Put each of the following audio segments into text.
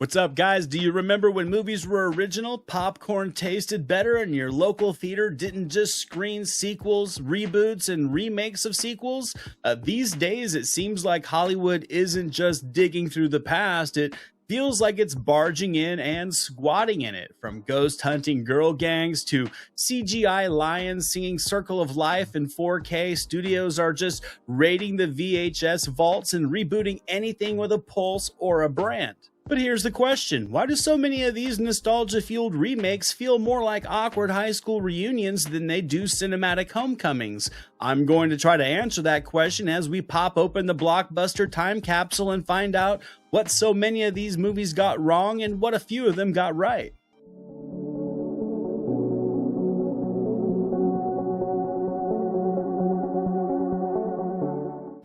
What's up, guys? Do you remember when movies were original, popcorn tasted better, and your local theater didn't just screen sequels, reboots, and remakes of sequels? These days, it seems like Hollywood isn't just digging through the past, it feels like it's barging in and squatting in it. From ghost hunting girl gangs to CGI lions singing Circle of Life in 4K, studios are just raiding the VHS vaults and rebooting anything with a pulse or a brand. But here's the question, why do so many of these nostalgia-fueled remakes feel more like awkward high school reunions than they do cinematic homecomings? I'm going to try to answer that question as we pop open the blockbuster time capsule and find out what so many of these movies got wrong and what a few of them got right.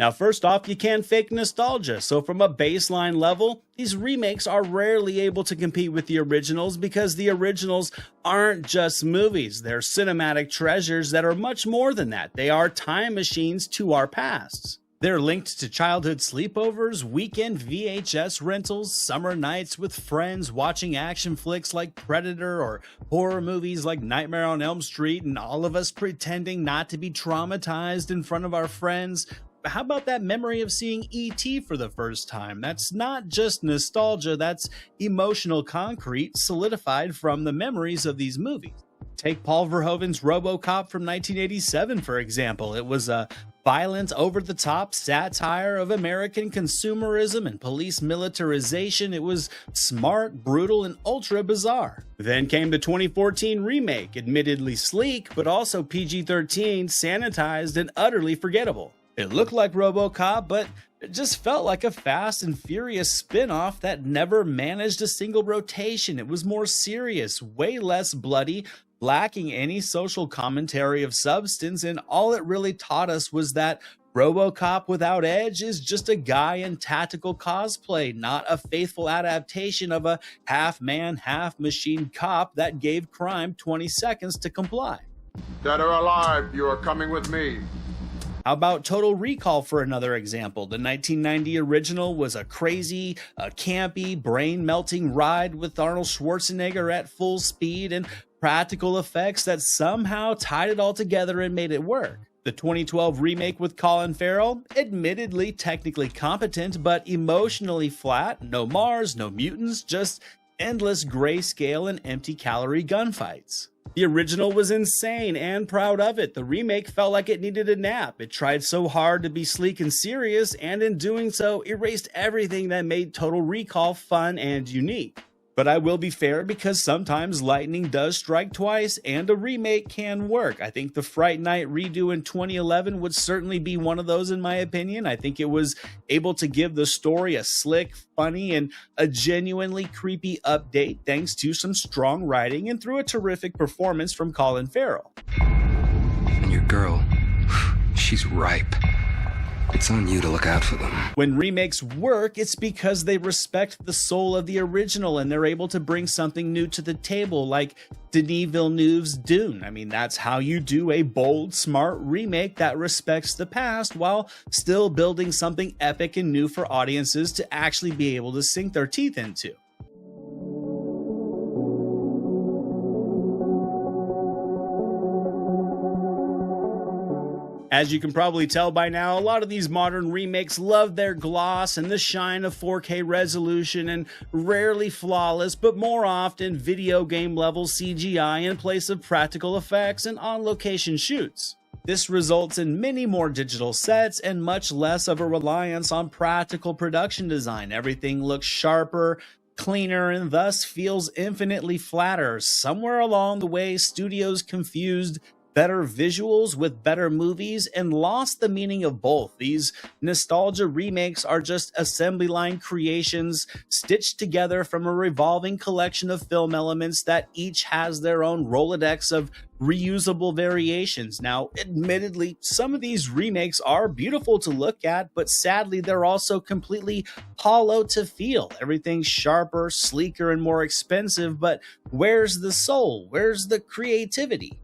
Now, first off, you can't fake nostalgia, so from a baseline level, these remakes are rarely able to compete with the originals because the originals aren't just movies, they're cinematic treasures that are much more than that. They are time machines to our pasts. They're linked to childhood sleepovers, weekend VHS rentals, summer nights with friends watching action flicks like Predator or horror movies like Nightmare on Elm Street, and all of us pretending not to be traumatized in front of our friends. How about that memory of seeing E.T. for the first time? That's not just nostalgia, that's emotional concrete solidified from the memories of these movies. Take Paul Verhoeven's RoboCop from 1987, for example. It was a violent, over-the-top satire of American consumerism and police militarization. It was smart, brutal, and ultra-bizarre. Then came the 2014 remake, admittedly sleek, but also PG-13, sanitized, and utterly forgettable. It looked like RoboCop, but it just felt like a Fast and Furious spin-off that never managed a single rotation. It was more serious, way less bloody, lacking any social commentary of substance, and all it really taught us was that RoboCop without edge is just a guy in tactical cosplay, not a faithful adaptation of a half-man, half-machine cop that gave crime 20 seconds to comply. Dead or alive, you are coming with me. How about Total Recall for another example? The 1990 original was a crazy, campy, brain-melting ride with Arnold Schwarzenegger at full speed and practical effects that somehow tied it all together and made it work. The 2012 remake with Colin Farrell, admittedly technically competent, but emotionally flat, no Mars, no mutants, just endless grayscale and empty-calorie gunfights. The original was insane and proud of it. The remake felt like it needed a nap. It tried so hard to be sleek and serious, and in doing so, erased everything that made Total Recall fun and unique. But I will be fair because sometimes lightning does strike twice and a remake can work. I think the Fright Night redo in 2011 would certainly be one of those in my opinion. I think it was able to give the story a slick, funny, and a genuinely creepy update thanks to some strong writing and through a terrific performance from Colin Farrell. And your girl, she's ripe. It's on you to look out for them. When remakes work, it's because they respect the soul of the original and they're able to bring something new to the table, like Denis Villeneuve's Dune. I mean, that's how you do a bold, smart remake that respects the past while still building something epic and new for audiences to actually be able to sink their teeth into. As you can probably tell by now, a lot of these modern remakes love their gloss and the shine of 4K resolution and rarely flawless, but more often video game level CGI in place of practical effects and on-location shoots. This results in many more digital sets and much less of a reliance on practical production design. Everything looks sharper, cleaner, and thus feels infinitely flatter. Somewhere along the way, studios confused better visuals with better movies and lost the meaning of both. These nostalgia remakes are just assembly line creations stitched together from a revolving collection of film elements that each has their own Rolodex of reusable variations. Now, admittedly, some of these remakes are beautiful to look at, but sadly, they're also completely hollow to feel. Everything's sharper, sleeker, and more expensive, but where's the soul? Where's the creativity?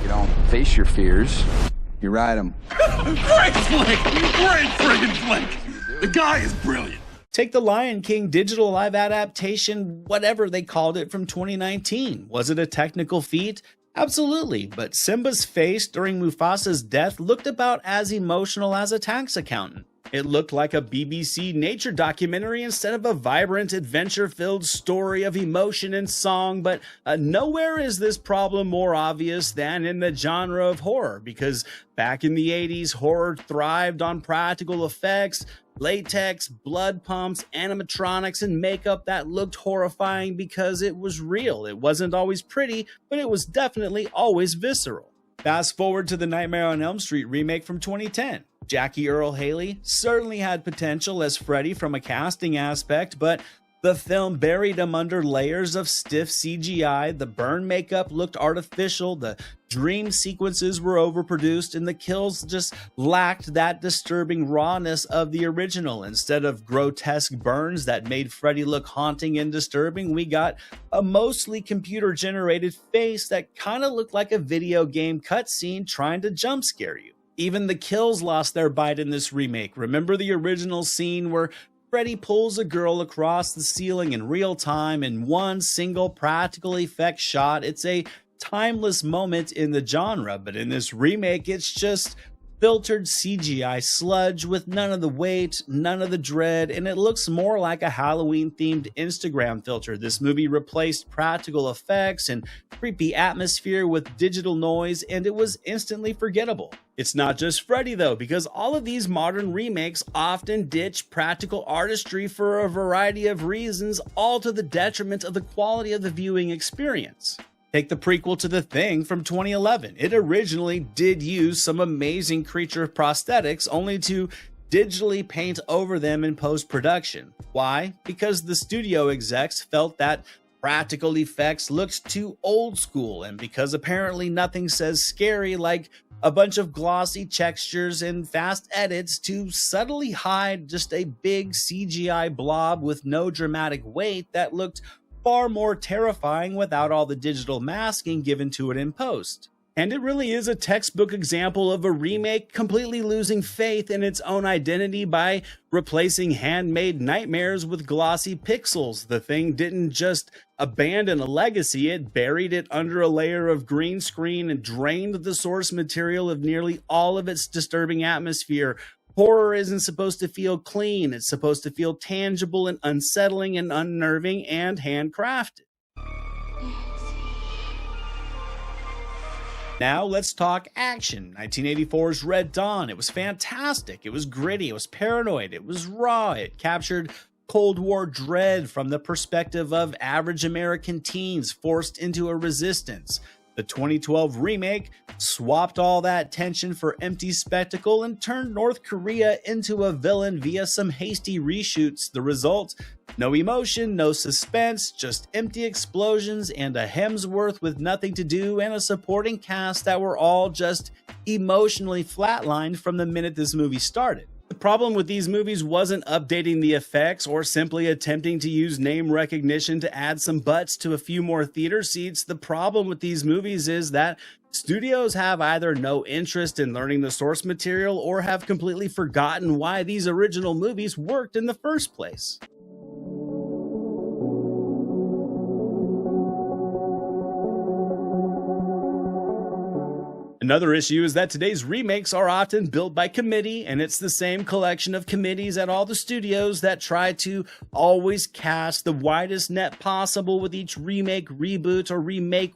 You don't face your fears, you ride them. Great flick! Great friggin' flick! The guy is brilliant. Take the Lion King digital live adaptation, whatever they called it, from 2019. Was it a technical feat? Absolutely, but Simba's face during Mufasa's death looked about as emotional as a tax accountant. It looked like a BBC nature documentary instead of a vibrant, adventure-filled story of emotion and song, but nowhere is this problem more obvious than in the genre of horror, because back in the 80s, horror thrived on practical effects, latex, blood pumps, animatronics, and makeup that looked horrifying because it was real. It wasn't always pretty, but it was definitely always visceral. Fast forward to the Nightmare on Elm Street remake from 2010. Jackie Earle Haley certainly had potential as Freddy from a casting aspect, but the film buried him under layers of stiff CGI, the burn makeup looked artificial, the dream sequences were overproduced, and the kills just lacked that disturbing rawness of the original. Instead of grotesque burns that made Freddy look haunting and disturbing, we got a mostly computer-generated face that kind of looked like a video game cutscene trying to jump scare you. Even the kills lost their bite in this remake. Remember the original scene where Freddy pulls a girl across the ceiling in real time in one single practical effect shot? It's a timeless moment in the genre, but in this remake, it's just filtered CGI sludge with none of the weight, none of the dread, and it looks more like a Halloween-themed Instagram filter. This movie replaced practical effects and creepy atmosphere with digital noise, and it was instantly forgettable. It's not just Freddy though, because all of these modern remakes often ditch practical artistry for a variety of reasons, all to the detriment of the quality of the viewing experience. Take the prequel to The Thing from 2011. It originally did use some amazing creature prosthetics, only to digitally paint over them in post-production. Why? Because the studio execs felt that practical effects looked too old school, and because apparently nothing says scary like a bunch of glossy textures and fast edits to subtly hide just a big CGI blob with no dramatic weight that looked far more terrifying without all the digital masking given to it in post. And it really is a textbook example of a remake completely losing faith in its own identity by replacing handmade nightmares with glossy pixels. The Thing didn't just abandon a legacy, it buried it under a layer of green screen and drained the source material of nearly all of its disturbing atmosphere. Horror isn't supposed to feel clean, it's supposed to feel tangible and unsettling and unnerving and handcrafted. Now let's talk action. 1984's Red Dawn. It was fantastic, it was gritty, it was paranoid, it was raw, it captured Cold War dread from the perspective of average American teens forced into a resistance. The 2012 remake swapped all that tension for empty spectacle and turned North Korea into a villain via some hasty reshoots. The result? No emotion, no suspense, just empty explosions and a Hemsworth with nothing to do and a supporting cast that were all just emotionally flatlined from the minute this movie started. The problem with these movies wasn't updating the effects or simply attempting to use name recognition to add some butts to a few more theater seats. The problem with these movies is that studios have either no interest in learning the source material or have completely forgotten why these original movies worked in the first place. Another issue is that today's remakes are often built by committee, and it's the same collection of committees at all the studios that try to always cast the widest net possible with each remake, reboot, or remake.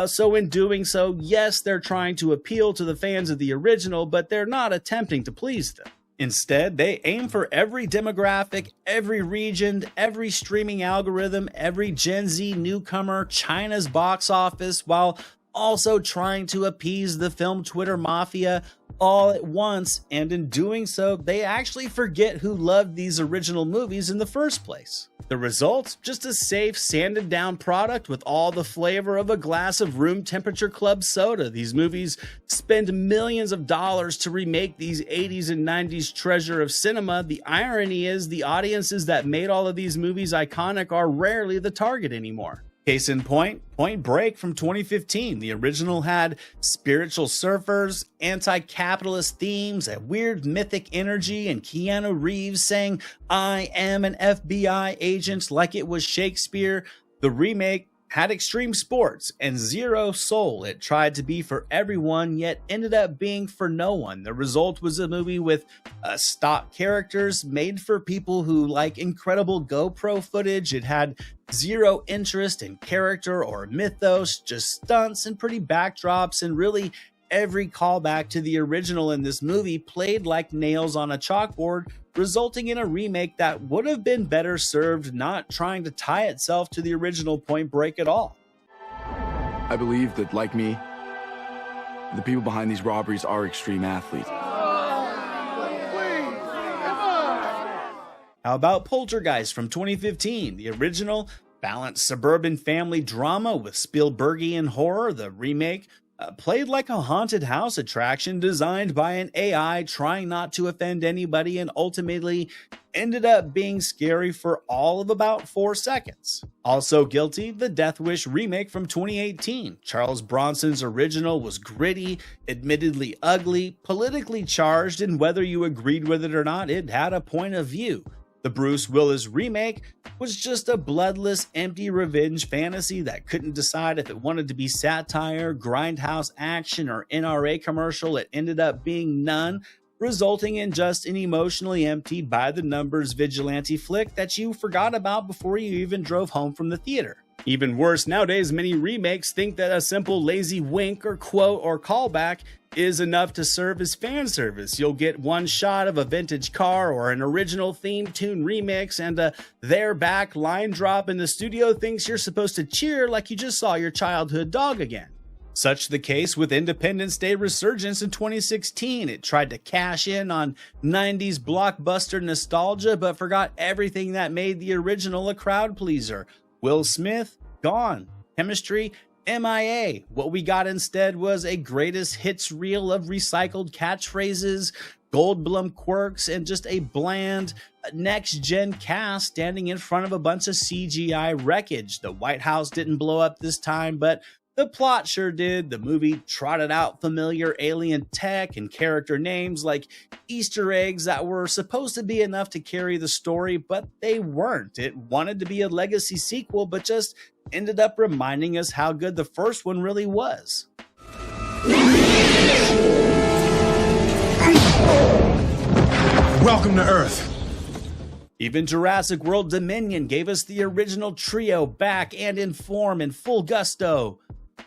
So in doing so, yes, they're trying to appeal to the fans of the original, but they're not attempting to please them. Instead, they aim for every demographic, every region, every streaming algorithm, every Gen Z newcomer, China's box office, while also trying to appease the film Twitter mafia all at once, and in doing so, they actually forget who loved these original movies in the first place. The result? Just a safe, sanded down product with all the flavor of a glass of room temperature club soda. These movies spend millions of dollars to remake these 80s and 90s treasure of cinema. The irony is the audiences that made all of these movies iconic are rarely the target anymore. Case in point, Point Break from 2015. The original had spiritual surfers, anti-capitalist themes, a weird mythic energy, and Keanu Reeves saying, "I am an FBI agent," like it was Shakespeare. The remake had extreme sports and zero soul. It tried to be for everyone, yet ended up being for no one. The result was a movie with stock characters made for people who like incredible GoPro footage. It had zero interest in character or mythos, just stunts and pretty backdrops, and really every callback to the original in this movie played like nails on a chalkboard, resulting in a remake that would have been better served not trying to tie itself to the original Point Break at all. I believe that, like me, the people behind these robberies are extreme athletes. How about Poltergeist from 2015? The original balanced suburban family drama with Spielbergian horror. The remake played like a haunted house attraction designed by an AI trying not to offend anybody, and ultimately ended up being scary for all of about 4 seconds. Also guilty, the Death Wish remake from 2018. Charles Bronson's original was gritty, admittedly ugly, politically charged, and whether you agreed with it or not, it had a point of view. The Bruce Willis remake was just a bloodless, empty revenge fantasy that couldn't decide if it wanted to be satire, grindhouse action, or NRA commercial. It ended up being none, resulting in just an emotionally empty, by-the-numbers vigilante flick that you forgot about before you even drove home from the theater. Even worse, nowadays many remakes think that a simple lazy wink or quote or callback is enough to serve as fan service. You'll get one shot of a vintage car or an original theme tune remix and a "they're back" line drop, and the studio thinks you're supposed to cheer like you just saw your childhood dog again. Such the case with Independence Day Resurgence in 2016. It tried to cash in on 90s blockbuster nostalgia, but forgot everything that made the original a crowd pleaser. Will Smith, gone. Chemistry, MIA. What we got instead was a greatest hits reel of recycled catchphrases, Goldblum quirks, and just a bland next-gen cast standing in front of a bunch of CGI wreckage. The White House didn't blow up this time, but the plot sure did. The movie trotted out familiar alien tech and character names like Easter eggs that were supposed to be enough to carry the story, but they weren't. It wanted to be a legacy sequel, but just ended up reminding us how good the first one really was. Welcome to Earth. Even Jurassic World Dominion gave us the original trio back and in form in full gusto,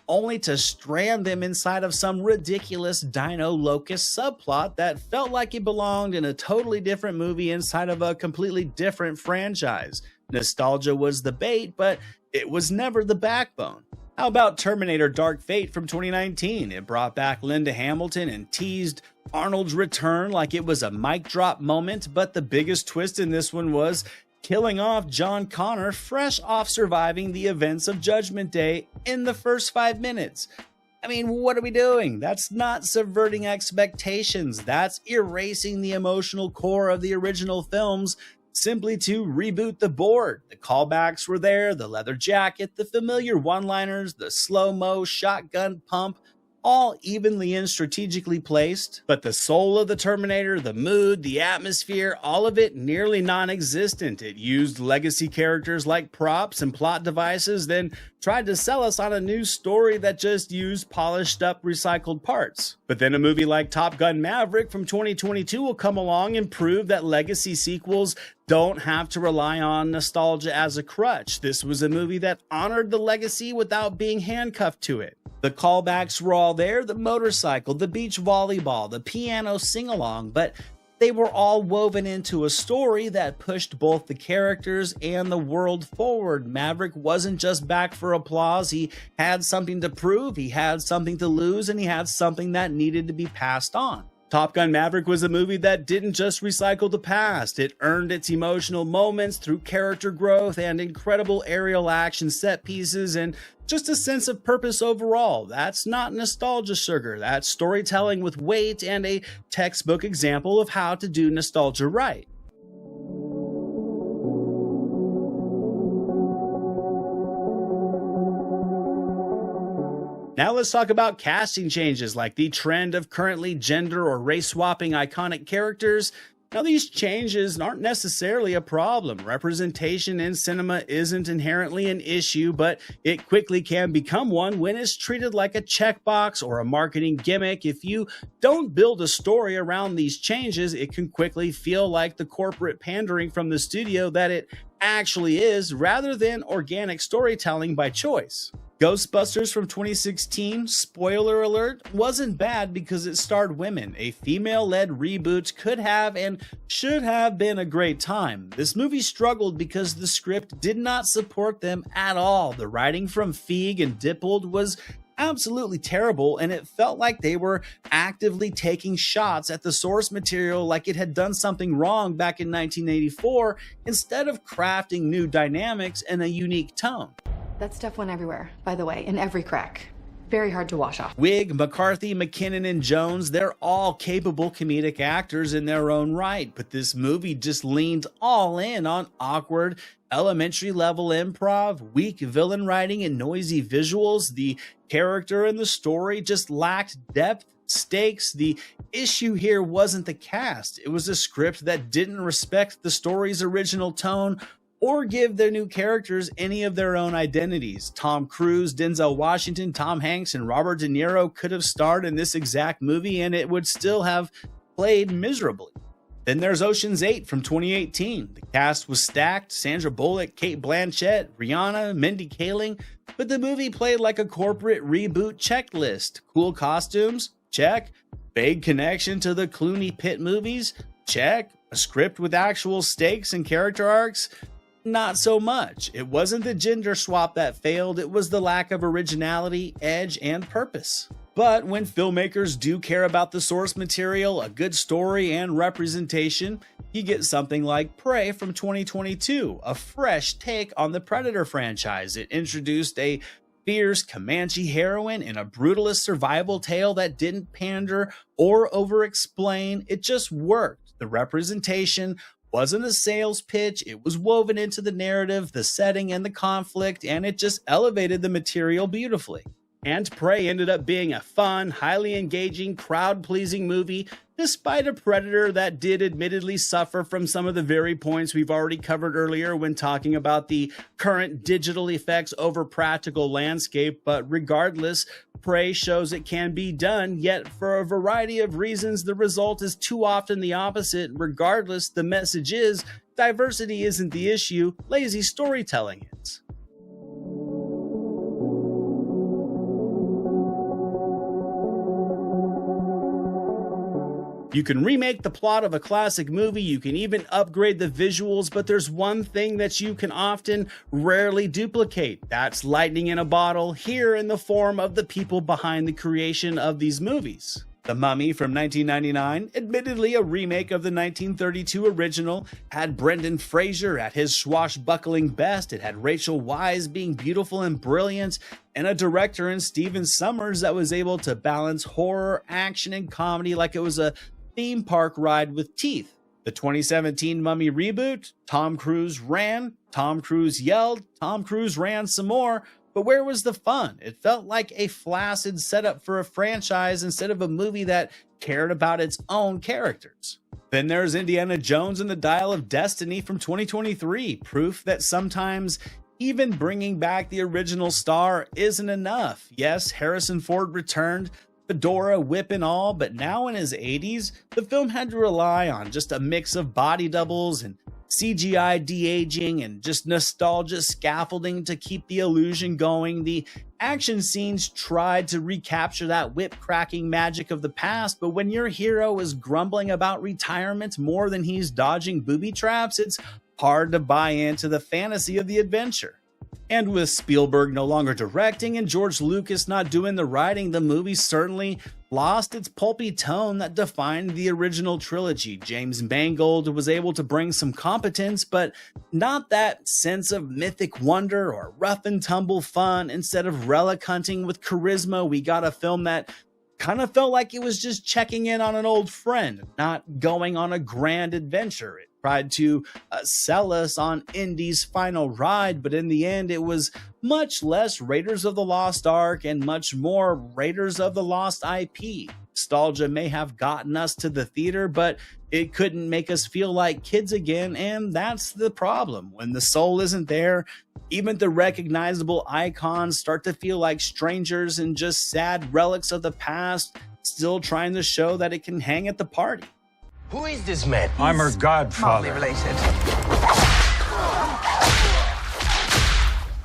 only to strand them inside of some ridiculous Dino Locust subplot that felt like it belonged in a totally different movie inside of a completely different franchise. Nostalgia was the bait, but it was never the backbone. How about Terminator Dark Fate from 2019? It brought back Linda Hamilton and teased Arnold's return like it was a mic drop moment, but the biggest twist in this one was killing off John Connor fresh off surviving the events of Judgment Day in the first 5 minutes. I mean, what are we doing? That's not subverting expectations. That's erasing the emotional core of the original films simply to reboot the board. The callbacks were there, the leather jacket, the familiar one-liners, the slow-mo shotgun pump, all evenly and strategically placed, but the soul of the Terminator, the mood, the atmosphere, all of it nearly non-existent. It used legacy characters like props and plot devices, then tried to sell us on a new story that just used polished up recycled parts. But then a movie like Top Gun Maverick from 2022 will come along and prove that legacy sequels don't have to rely on nostalgia as a crutch. This was a movie that honored the legacy without being handcuffed to it. The callbacks were all there, the motorcycle, the beach volleyball, the piano sing-along, but they were all woven into a story that pushed both the characters and the world forward. Maverick wasn't just back for applause. He had something to prove, he had something to lose, and he had something that needed to be passed on. Top Gun Maverick was a movie that didn't just recycle the past. It earned its emotional moments through character growth and incredible aerial action set pieces and just a sense of purpose overall. That's not nostalgia sugar. That's storytelling with weight and a textbook example of how to do nostalgia right. Now let's talk about casting changes, like the trend of currently gender or race swapping iconic characters. Now, these changes aren't necessarily a problem. Representation in cinema isn't inherently an issue, but it quickly can become one when it's treated like a checkbox or a marketing gimmick. If you don't build a story around these changes, it can quickly feel like the corporate pandering from the studio that it actually is, rather than organic storytelling by choice. Ghostbusters from 2016, spoiler alert, wasn't bad because it starred women. A female-led reboot could have and should have been a great time. This movie struggled because the script did not support them at all. The writing from Feig and Dippold was absolutely terrible, and it felt like they were actively taking shots at the source material like it had done something wrong back in 1984, instead of crafting new dynamics and a unique tone. That stuff went everywhere, by the way, in every crack. Very hard to wash off. Wig, McCarthy, McKinnon, and Jones, they're all capable comedic actors in their own right, but this movie just leaned all in on awkward, elementary level improv, weak villain writing, and noisy visuals. The character and the story just lacked depth, stakes. The issue here wasn't the cast. It was a script that didn't respect the story's original tone or give their new characters any of their own identities. Tom Cruise, Denzel Washington, Tom Hanks, and Robert De Niro could have starred in this exact movie and it would still have played miserably. Then there's Ocean's 8 from 2018. The cast was stacked: Sandra Bullock, Cate Blanchett, Rihanna, Mindy Kaling, but the movie played like a corporate reboot checklist. Cool costumes? Check. Vague connection to the Clooney Pitt movies? Check. A script with actual stakes and character arcs? Not so much. It wasn't the gender swap that failed, it was the lack of originality, edge, and purpose. But when filmmakers do care about the source material, a good story, and representation, you get something like Prey from 2022, a fresh take on the Predator franchise. It introduced a fierce Comanche heroine in a brutalist survival tale that didn't pander or over-explain. It just worked. The representation wasn't a sales pitch, it was woven into the narrative, the setting, and the conflict, and it just elevated the material beautifully. And Prey ended up being a fun, highly engaging, crowd-pleasing movie, despite a Predator that did admittedly suffer from some of the very points we've already covered earlier when talking about the current digital effects over practical landscape. But regardless, Prey shows it can be done, yet for a variety of reasons, the result is too often the opposite. Regardless, the message is, diversity isn't the issue, lazy storytelling is. You can remake the plot of a classic movie, you can even upgrade the visuals, but there's one thing that you can often rarely duplicate. That's lightning in a bottle, here in the form of the people behind the creation of these movies. The Mummy from 1999, admittedly a remake of the 1932 original, had Brendan Fraser at his swashbuckling best, it had Rachel Weisz being beautiful and brilliant, and a director in Steven Sommers that was able to balance horror, action, and comedy like it was a theme park ride with teeth. The 2017 Mummy reboot, Tom Cruise ran, Tom Cruise yelled, Tom Cruise ran some more, but where was the fun? It felt like a flaccid setup for a franchise instead of a movie that cared about its own characters. Then there's Indiana Jones and the Dial of Destiny from 2023, proof that sometimes even bringing back the original star isn't enough. Yes, Harrison Ford returned, fedora, whip and all, but now in his 80s, the film had to rely on just a mix of body doubles and CGI de-aging and just nostalgia scaffolding to keep the illusion going. The action scenes tried to recapture that whip-cracking magic of the past, but when your hero is grumbling about retirement more than he's dodging booby traps, it's hard to buy into the fantasy of the adventure. And with Spielberg no longer directing and George Lucas not doing the writing, the movie certainly lost its pulpy tone that defined the original trilogy. James Mangold was able to bring some competence, but not that sense of mythic wonder or rough and tumble fun. Instead of relic hunting with charisma, we got a film that kind of felt like it was just checking in on an old friend, not going on a grand adventure. It tried to sell us on Indy's final ride, but in the end, it was much less Raiders of the Lost Ark and much more Raiders of the Lost IP. Nostalgia may have gotten us to the theater, but it couldn't make us feel like kids again, and that's the problem. When the soul isn't there, even the recognizable icons start to feel like strangers and just sad relics of the past, still trying to show that it can hang at the party. Who is this man? I'm her godfather. Related.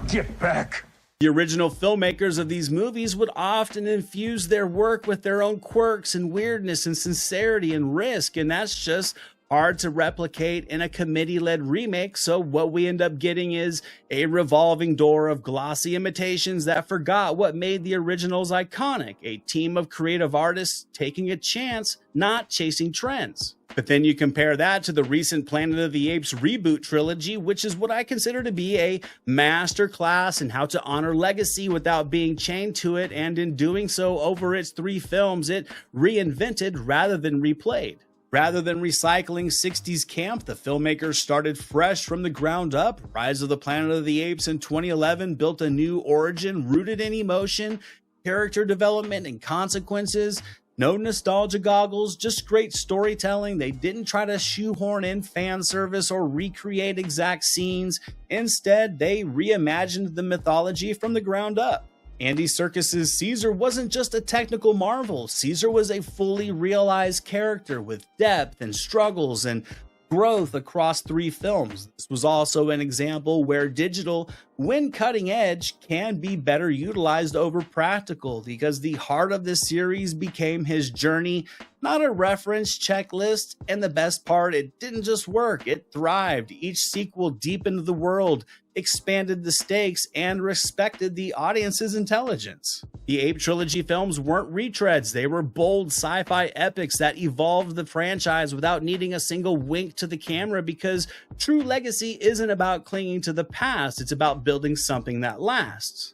Get back. The original filmmakers of these movies would often infuse their work with their own quirks and weirdness and sincerity and risk, and that's just hard to replicate in a committee-led remake. So what we end up getting is a revolving door of glossy imitations that forgot what made the originals iconic, a team of creative artists taking a chance, not chasing trends. But then you compare that to the recent Planet of the Apes reboot trilogy, which is what I consider to be a masterclass in how to honor legacy without being chained to it, and in doing so over its 3 films, it reinvented rather than replayed. Rather than recycling 60s camp, the filmmakers started fresh from the ground up. Rise of the Planet of the Apes in 2011 built a new origin rooted in emotion, character development, and consequences. No nostalgia goggles, just great storytelling. They didn't try to shoehorn in fan service or recreate exact scenes. Instead, they reimagined the mythology from the ground up. Andy Serkis's Caesar wasn't just a technical marvel. Caesar was a fully realized character with depth and struggles and growth across 3 films. This was also an example where digital, when cutting edge, can be better utilized over practical, because the heart of this series became his journey, not a reference checklist. And the best part, it didn't just work, it thrived. Each sequel deepened the world, expanded the stakes, and respected the audience's intelligence. The Ape Trilogy films weren't retreads, they were bold sci-fi epics that evolved the franchise without needing a single wink to the camera, because true legacy isn't about clinging to the past, it's about building something that lasts.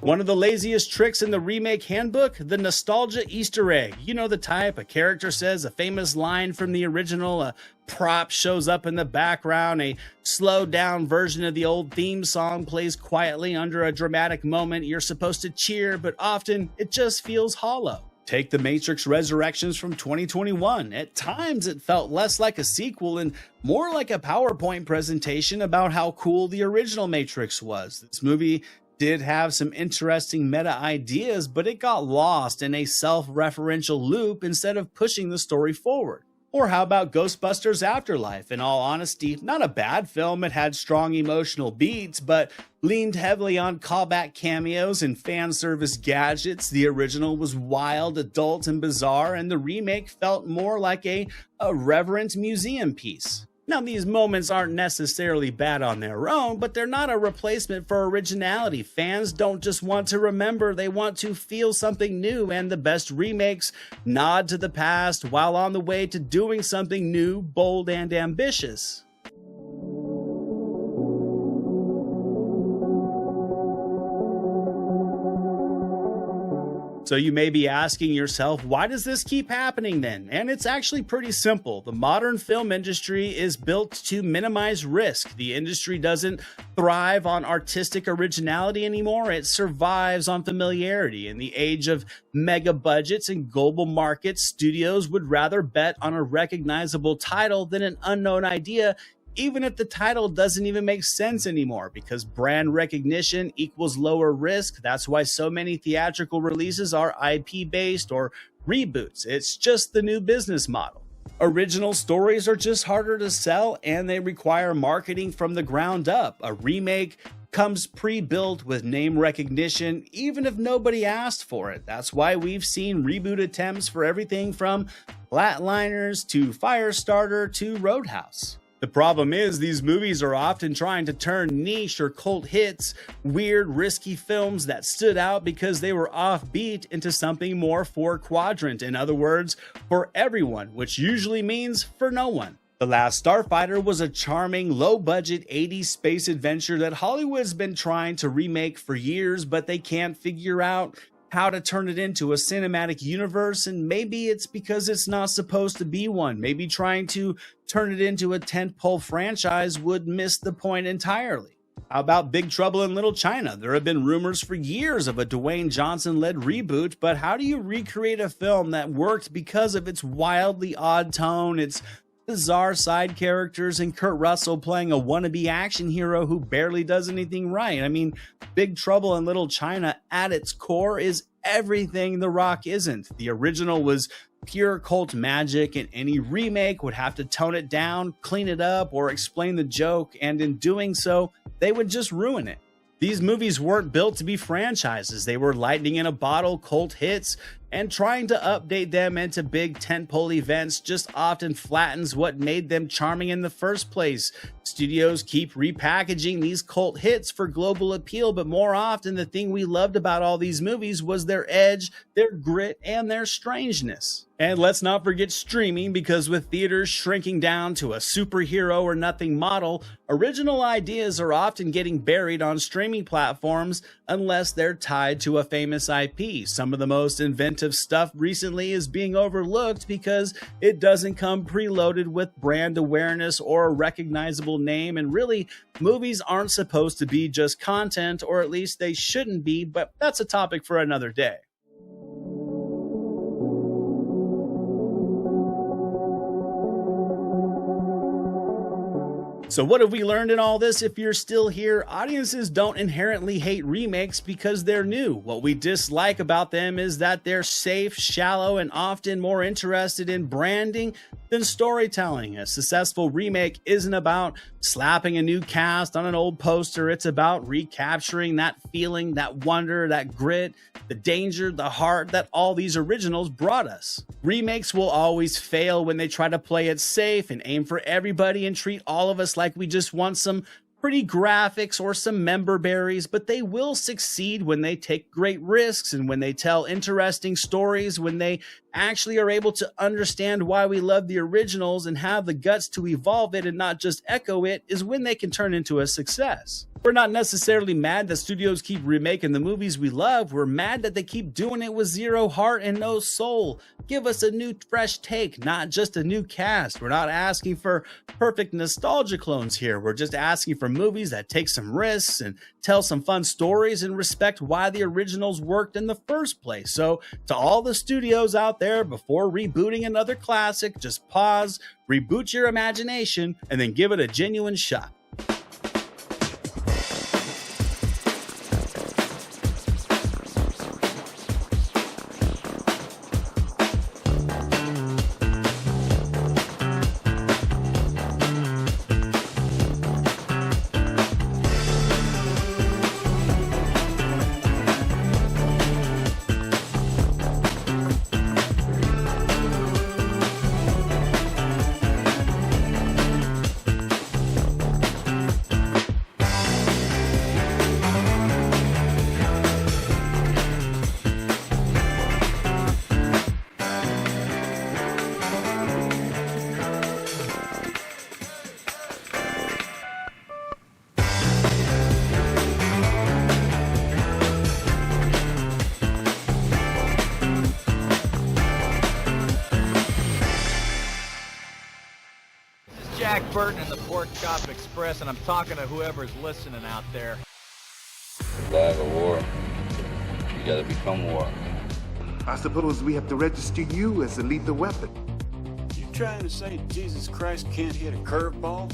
One of the laziest tricks in the remake handbook, the nostalgia Easter egg. You know the type, a character says a famous line from the original, a prop shows up in the background, a slowed down version of the old theme song plays quietly under a dramatic moment. You're supposed to cheer, but often it just feels hollow. Take The Matrix Resurrections from 2021. At times it felt less like a sequel and more like a PowerPoint presentation about how cool the original Matrix was. This movie did have some interesting meta ideas, but it got lost in a self-referential loop instead of pushing the story forward. Or how about Ghostbusters Afterlife? In all honesty, not a bad film. It had strong emotional beats, but leaned heavily on callback cameos and fan service gadgets. The original was wild, adult, and bizarre, and the remake felt more like a reverent museum piece. Now, these moments aren't necessarily bad on their own, but they're not a replacement for originality. Fans don't just want to remember, they want to feel something new, and the best remakes nod to the past while on the way to doing something new, bold, and ambitious. So you may be asking yourself, why does this keep happening then? And it's actually pretty simple. The modern film industry is built to minimize risk. The industry doesn't thrive on artistic originality anymore. It survives on familiarity. In the age of mega budgets and global markets, studios would rather bet on a recognizable title than an unknown idea, even if the title doesn't even make sense anymore, because brand recognition equals lower risk. That's why so many theatrical releases are IP-based or reboots. It's just the new business model. Original stories are just harder to sell, and they require marketing from the ground up. A remake comes pre-built with name recognition, even if nobody asked for it. That's why we've seen reboot attempts for everything from Flatliners to Firestarter to Roadhouse. The problem is, these movies are often trying to turn niche or cult hits, weird, risky films that stood out because they were offbeat, into something more four-quadrant. In other words, for everyone, which usually means for no one. The Last Starfighter was a charming, low-budget 80s space adventure that Hollywood's been trying to remake for years, but they can't figure out how to turn it into a cinematic universe, and maybe it's because it's not supposed to be one. Maybe trying to turn it into a tentpole franchise would miss the point entirely. How about Big Trouble in Little China? There have been rumors for years of a Dwayne Johnson-led reboot, but how do you recreate a film that worked because of its wildly odd tone, its bizarre side characters, and Kurt Russell playing a wannabe action hero who barely does anything right? I mean, Big Trouble in Little China at its core is everything The Rock isn't. The original was pure cult magic, and any remake would have to tone it down, clean it up, or explain the joke, and in doing so, they would just ruin it. These movies weren't built to be franchises. They were lightning in a bottle cult hits, and trying to update them into big tentpole events just often flattens what made them charming in the first place. Studios keep repackaging these cult hits for global appeal, but more often the thing we loved about all these movies was their edge, their grit, and their strangeness. And let's not forget streaming, because with theaters shrinking down to a superhero or nothing model, original ideas are often getting buried on streaming platforms unless they're tied to a famous IP. Some of the most inventive stuff recently is being overlooked because it doesn't come preloaded with brand awareness or a recognizable name, and really, movies aren't supposed to be just content, or at least they shouldn't be, but that's a topic for another day. So what have we learned in all this? If you're still here, audiences don't inherently hate remakes because they're new. What we dislike about them is that they're safe, shallow, and often more interested in branding than storytelling. A successful remake isn't about slapping a new cast on an old poster. It's about recapturing that feeling, that wonder, that grit, the danger, the heart that all these originals brought us. Remakes will always fail when they try to play it safe and aim for everybody and treat all of us like we just want some pretty graphics or some member berries, but they will succeed when they take great risks and when they tell interesting stories, when they actually are able to understand why we love the originals and have the guts to evolve it and not just echo it, is when they can turn into a success. We're not necessarily mad that studios keep remaking the movies we love. We're mad that they keep doing it with zero heart and no soul. Give us a new, fresh take, not just a new cast. We're not asking for perfect nostalgia clones here. We're just asking for movies that take some risks and tell some fun stories and respect why the originals worked in the first place. So to all the studios out there, before rebooting another classic, just pause, reboot your imagination, and then give it a genuine shot. Jack Burton in the Pork Chop Express, and I'm talking to whoever's listening out there. Flag of war. You gotta become war. I suppose we have to register you as a lethal weapon. You trying to say Jesus Christ can't hit a curveball?